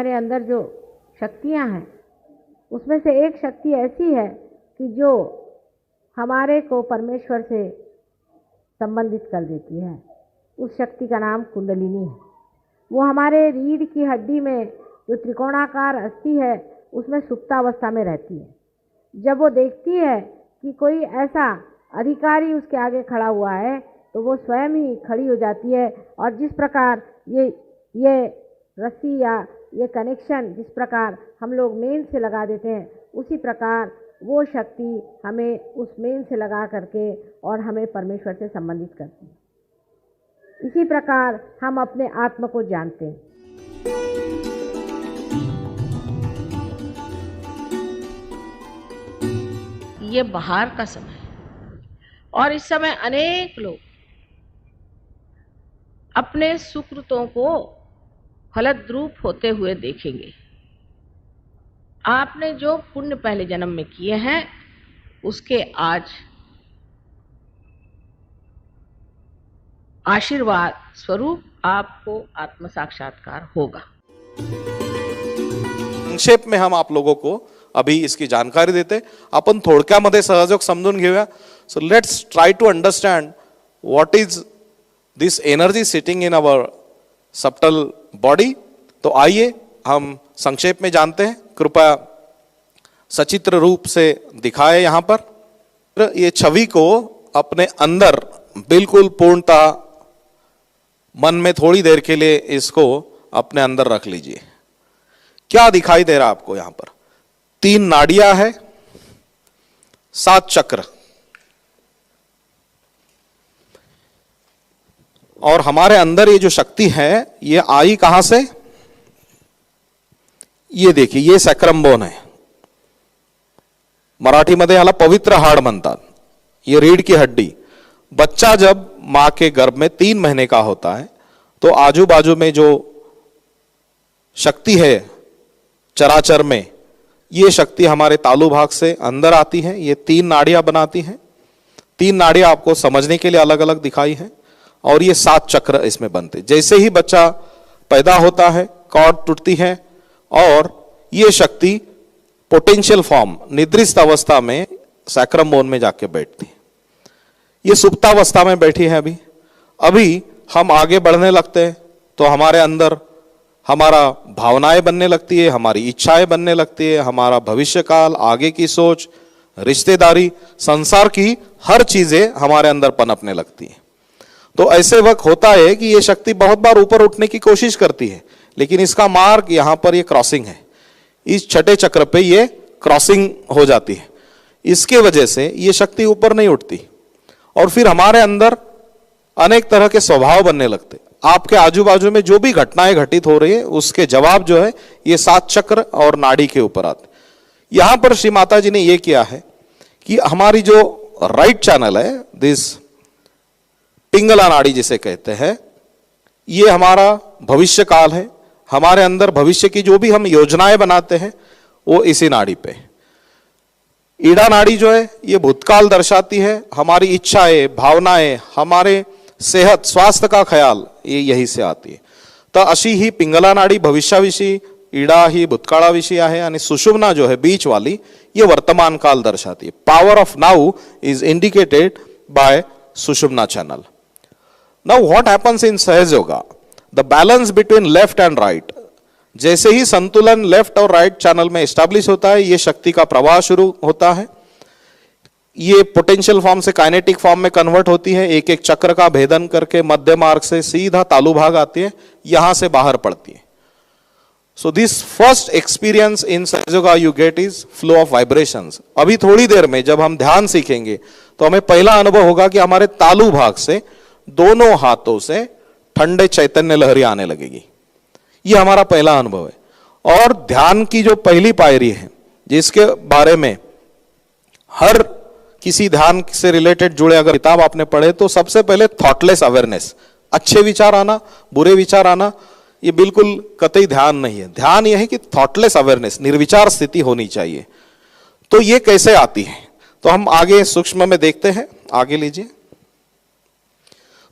हमारे अंदर जो शक्तियाँ हैं उसमें से एक शक्ति ऐसी है कि जो हमारे को परमेश्वर से संबंधित कर देती है। उस शक्ति का नाम कुंडलिनी है। वो हमारे रीढ़ की हड्डी में जो त्रिकोणाकार अस्थि है उसमें सुप्तावस्था में रहती है। जब वो देखती है कि कोई ऐसा अधिकारी उसके आगे खड़ा हुआ है तो वो स्वयं ही खड़ी हो जाती है, और जिस प्रकार ये रस्सी या ये कनेक्शन जिस प्रकार हम लोग मेन से लगा देते हैं, उसी प्रकार वो शक्ति हमें उस मेन से लगा करके और हमें परमेश्वर से संबंधित करती है। इसी प्रकार हम अपने आत्मा को जानते हैं। ये बाहर का समय है और इस समय अनेक लोग अपने सुकृतों को फलद्रूप होते हुए देखेंगे। आपने जो पुण्य पहले जन्म में किए हैं उसके आज आशीर्वाद स्वरूप आपको आत्म साक्षात्कार होगा। संक्षेप में हम आप लोगों को अभी इसकी जानकारी देते, आपण थोडक्यामध्ये सहयोग समजून घेऊया। So let's try to understand what is this energy sitting in our subtle body. तो आइए हम संक्षेप में जानते हैं। कृपया सचित्र रूप से दिखाए यहाँ पर। ये छवि को अपने अंदर बिल्कुल पूर्णतः मन में थोड़ी देर के लिए इसको अपने अंदर रख लीजिए। क्या दिखाई दे रहा है आपको? यहां पर 3 नाड़ियां है, 7 चक्र, और हमारे अंदर ये जो शक्ति है ये आई कहां से? ये देखिए, ये सैक्रम बोन है। मराठी मध्ये याला पवित्र हाड म्हणतात। ये रीढ़ की हड्डी। बच्चा जब मां के गर्भ में 3 महीने का होता है तो आजू बाजू में जो शक्ति है चराचर में, ये शक्ति हमारे तालु भाग से अंदर आती है। ये 3 नाड़ियां बनाती हैं। 3 नाड़ियां आपको समझने के लिए अलग अलग दिखाई है, और ये 7 चक्र इसमें बनते। जैसे ही बच्चा पैदा होता है कॉर्ड टूटती है और ये शक्ति पोटेंशियल फॉर्म निद्रिस्त अवस्था में सैक्रम बोन में जाके बैठती है। ये सुप्तावस्था में बैठी है। अभी हम आगे बढ़ने लगते हैं तो हमारे अंदर हमारा भावनाएं बनने लगती है, हमारी इच्छाएं बनने लगती है, हमारा भविष्य काल, आगे की सोच, रिश्तेदारी, संसार की हर चीजें हमारे अंदर पनपने लगती है। तो ऐसे वक्त होता है कि ये शक्ति बहुत बार ऊपर उठने की कोशिश करती है, लेकिन इसका मार्ग यहां पर ये क्रॉसिंग है। इस छठे चक्र पे ये क्रॉसिंग हो जाती है। इसके वजह से ये शक्ति ऊपर नहीं उठती, और फिर हमारे अंदर अनेक तरह के स्वभाव बनने लगते। आपके आजू बाजू में जो भी घटनाएं घटित हो रही है उसके जवाब जो है ये 7 चक्र और नाड़ी के ऊपर आते। यहां पर श्री माता जी ने ये किया है कि हमारी जो राइट चैनल है, दिस पिंगला नाड़ी जिसे कहते हैं, ये हमारा भविष्य काल है। हमारे अंदर भविष्य की जो भी हम योजनाएं बनाते हैं वो इसी नाड़ी पे। ईड़ा नाड़ी जो है ये भूतकाल दर्शाती है। हमारी इच्छाएं, भावनाएं, हमारे सेहत, स्वास्थ्य का ख्याल ये यही से आती है। तर अशी ही पिंगला नाड़ी भविष्याविषयी, ईड़ा ही भूतकाळाविषयी आहे, आणि सुषुम्ना जो है बीच वाली ये वर्तमान काल दर्शाती है। Power of now is indicated by Sushumna channel. Now what happens in Sahaja Yoga? The balance between left and right, जैसे ही संतुलन लेफ्ट और राइट चैनल में एस्टैब्लिश होता है, ये शक्ति का प्रवाह शुरू होता है। ये पोटेंशियल फॉर्म से काइनेटिक फॉर्म में कन्वर्ट होती है। एक एक चक्र का भेदन करके मध्य मार्ग से सीधा तालु भाग आती है, यहां से बाहर पड़ती है। So this first experience in Sahaja Yoga you get is flow of vibrations. अभी थोड़ी देर में जब हम ध्यान सीखेंगे तो हमें पहला अनुभव होगा कि हमारे तालु भाग से दोनों हाथों से ठंडे चैतन्य लहरी आने लगेगी। ये हमारा पहला अनुभव है। और ध्यान की जो पहली पायरी है, जिसके बारे में हर किसी ध्यान से रिलेटेड जुड़े अगर किताब आपने पढ़े तो सबसे पहले थॉटलेस अवेयरनेस, अच्छे विचार आना, बुरे विचार आना, ये बिल्कुल कतई ध्यान नहीं है। ध्यान यह है कि थॉटलेस अवेयरनेस, निर्विचार स्थिति होनी चाहिए। तो ये कैसे आती है तो हम आगे सूक्ष्म में देखते हैं। आगे लीजिए।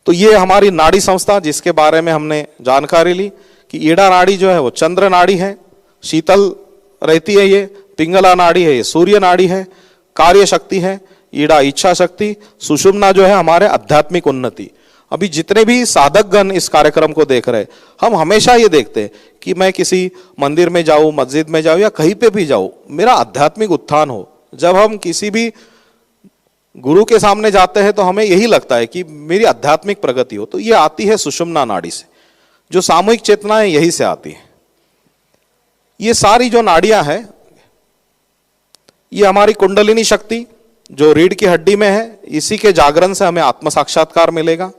तो ये हमारी नाड़ी संस्था जिसके बारे में हमने जानकारी ली कि ईड़ा नाड़ी जो है वो चंद्र नाड़ी है, शीतल रहती है, ये पिंगला नाड़ी है, ये सूर्य नाड़ी है, कार्य शक्ति है, ईड़ा इच्छा शक्ति, सुषुम्ना जो है हमारे आध्यात्मिक उन्नति। अभी जितने भी साधकगण इस कार्यक्रम को देख रहे, हम हमेशा ये देखते हैं कि मैं किसी मंदिर में जाऊं, मस्जिद में जाऊं या कहीं पे भी जाऊं, मेरा आध्यात्मिक उत्थान हो। जब हम किसी भी गुरु के सामने जाते हैं तो हमें यही लगता है कि मेरी आध्यात्मिक प्रगति हो। तो ये आती है सुषुम्ना नाड़ी से, जो सामूहिक चेतना है यही से आती है। ये सारी जो नाड़ियां हैं, ये हमारी कुंडलिनी शक्ति जो रीढ़ की हड्डी में है, इसी के जागरण से हमें आत्म साक्षात्कार मिलेगा।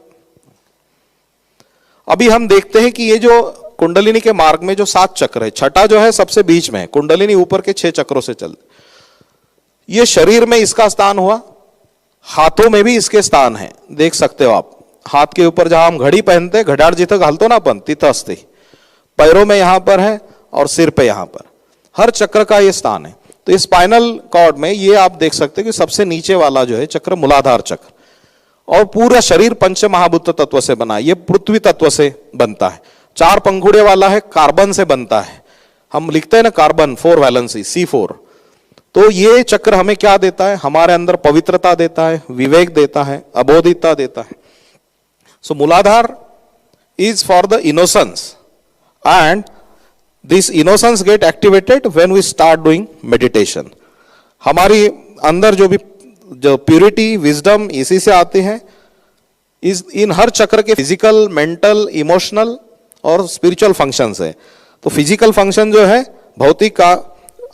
अभी हम देखते हैं कि ये जो कुंडलिनी के मार्ग में जो 7 चक्र है, छठा जो है सबसे बीच में है, कुंडलिनी ऊपर के 6 चक्रों से चलते, ये शरीर में इसका स्थान हुआ, हाथों में भी इसके स्थान है, देख सकते हो आप। हाथ के ऊपर जहां हम घड़ी पहनते हैं, घड़ियाल जिथं घालतो ना अपन तिथं असते, पैरों में यहां पर है और सिर पे यहां पर, हर चक्र का ये स्थान है। तो इस स्पाइनल कॉर्ड में ये आप देख सकते हैं कि सबसे नीचे वाला जो है चक्र मूलाधार चक्र, और पूरा शरीर पंच महाभूत तत्व से बना है, ये पृथ्वी तत्व से बनता है। 4 पंखुड़े वाला है, कार्बन से बनता है, हम लिखते हैं ना कार्बन 4 वैलेंसी C4। तो ये चक्र हमें क्या देता है, हमारे अंदर पवित्रता देता है, विवेक देता है, अबोधितता देता है। So Mooladhara is for the innocence, and this innocence get activated when we start doing meditation. हमारी अंदर जो प्यूरिटी, विजडम इसी से आते हैं। इस इन हर चक्र के फिजिकल, मेंटल, इमोशनल और स्पिरिचुअल फंक्शंस है। तो फिजिकल फंक्शन जो है भौतिक का,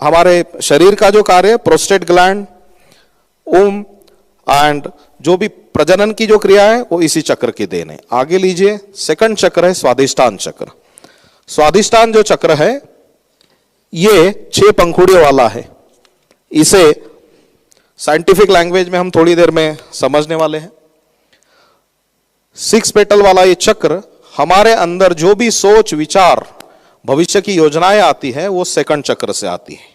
हमारे शरीर का जो कार्य है, प्रोस्टेट ग्लैंड, एंड जो भी प्रजनन की जो क्रिया है वो इसी चक्र की देन है। आगे लीजिए, सेकंड चक्र है स्वादिष्टान चक्र। स्वादिष्टान जो चक्र है ये 6 पंखुड़ियों वाला है। इसे साइंटिफिक लैंग्वेज में हम थोड़ी देर में समझने वाले हैं। 6 पेटल वाला ये चक्र, हमारे अंदर जो भी सोच, विचार, भविष्य की योजनाएं आती है वो सेकंड चक्र से आती है।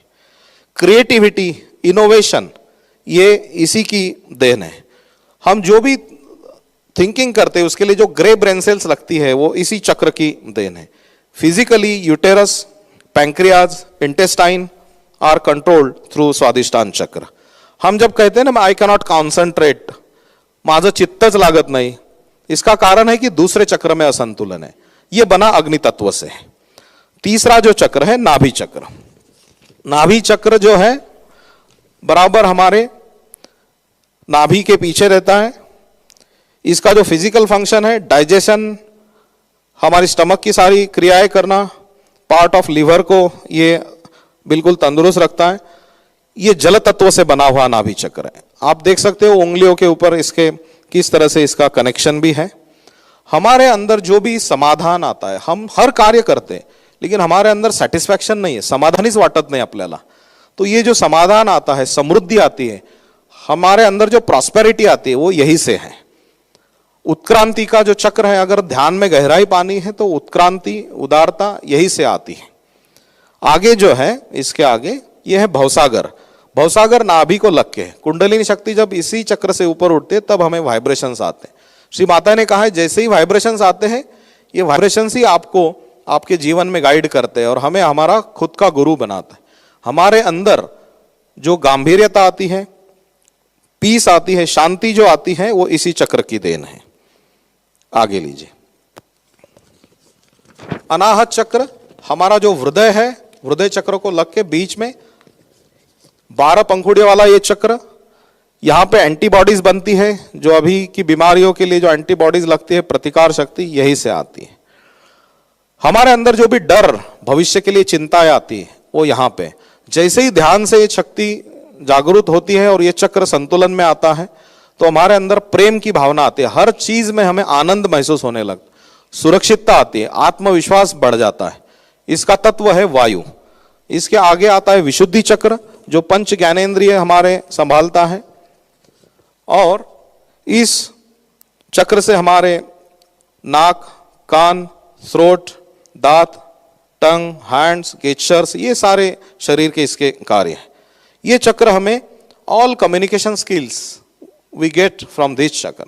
क्रिएटिविटी, इनोवेशन, ये इसी की देन है। हम जो भी थिंकिंग करते हैं उसके लिए जो ग्रे ब्रेन सेल्स लगती है वो इसी चक्र की देन है। Physically uterus, pancreas, intestine are controlled through Swadishthan chakra. हम जब कहते हैं ना आई कैनॉट कॉन्सेंट्रेट, माझं चित्तच लागत नहीं, इसका कारण है कि दूसरे चक्र में असंतुलन है। यह बना अग्नि तत्व से। तीसरा जो चक्र है नाभि चक्र। नाभि चक्र जो है बराबर हमारे नाभि के पीछे रहता है। इसका जो फिजिकल फंक्शन है, डाइजेशन, हमारी स्टमक की सारी क्रियाएं करना, पार्ट ऑफ लिवर को ये बिल्कुल तंदुरुस्त रखता है। ये जल तत्व से बना हुआ नाभि चक्र है। आप देख सकते हो उंगलियों के ऊपर इसके किस तरह से इसका कनेक्शन भी है। हमारे अंदर जो भी समाधान आता है, हम हर कार्य करते हैं लेकिन हमारे अंदर सेटिस्फैक्शन नहीं है, समाधानीच वाटत नहीं आपल्याला। तो ये जो समाधान आता है, समृद्धि आती है, हमारे अंदर जो प्रॉस्पेरिटी आती है वो यही से है। उत्क्रांति का जो चक्र है, अगर ध्यान में गहराई पानी है तो उत्क्रांति, उदारता यही से आती है। आगे जो है, इसके आगे ये है भवसागर। भवसागर नाभि को लग के, कुंडलिनी शक्ति जब इसी चक्र से ऊपर उठते तब हमें वाइब्रेशंस आते हैं। श्री माता ने कहा है जैसे ही वाइब्रेशंस आते हैं, ये वाइब्रेशंस ही आपको आपके जीवन में गाइड करते हैं और हमें हमारा खुद का गुरु बनाता है। हमारे अंदर जो गांभीर्यता आती है, पीस आती है, शांति जो आती है, वो इसी चक्र की देन है। आगे लीजिए, अनाहत चक्र, हमारा जो हृदय है, हृदय चक्र को लग के बीच में 12 पंखुड़ियों वाला ये चक्र, यहां पे एंटीबॉडीज बनती है। जो अभी की बीमारियों के लिए जो एंटीबॉडीज लगती है, प्रतिकार शक्ति यही से आती है। हमारे अंदर जो भी डर, भविष्य के लिए चिंताएं आती है, वो यहां पे जैसे ही ध्यान से ये शक्ति जागरूक होती है और ये चक्र संतुलन में आता है तो हमारे अंदर प्रेम की भावना आती है। हर चीज में हमें आनंद महसूस होने लगता, सुरक्षितता आती है, आत्मविश्वास बढ़ जाता है। इसका तत्व है वायु। इसके आगे आता है विशुद्धि चक्र, जो पंच ज्ञानेंद्रिय हमारे संभालता है। और इस चक्र से हमारे नाक, कान, थ्रोट, दांत, टंग, हैंड्स, गेस्चर्स, ये सारे शरीर के इसके कार्य हैं। ये चक्र हमें all communication skills we get from this chakra.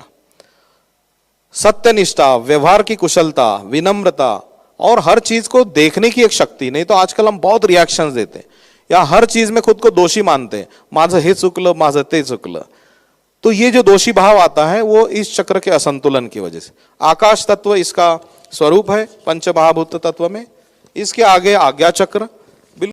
सत्यनिष्ठा, व्यवहार की कुशलता, विनम्रता, और हर चीज को देखने की एक शक्ति। नहीं तो आजकल हम बहुत रिएक्शंस देते हैं या हर चीज में खुद को दोषी मानते हैं, माझं हे चुकलं, माझं ते चुकलं। तो ये जो दोषी भाव आता है वो इस चक्र के असंतुलन की वजह से। आकाश तत्व इसका स्वरूप है पंचमहाभूत तत्व में। इसके आगे आज्ञा चक्र,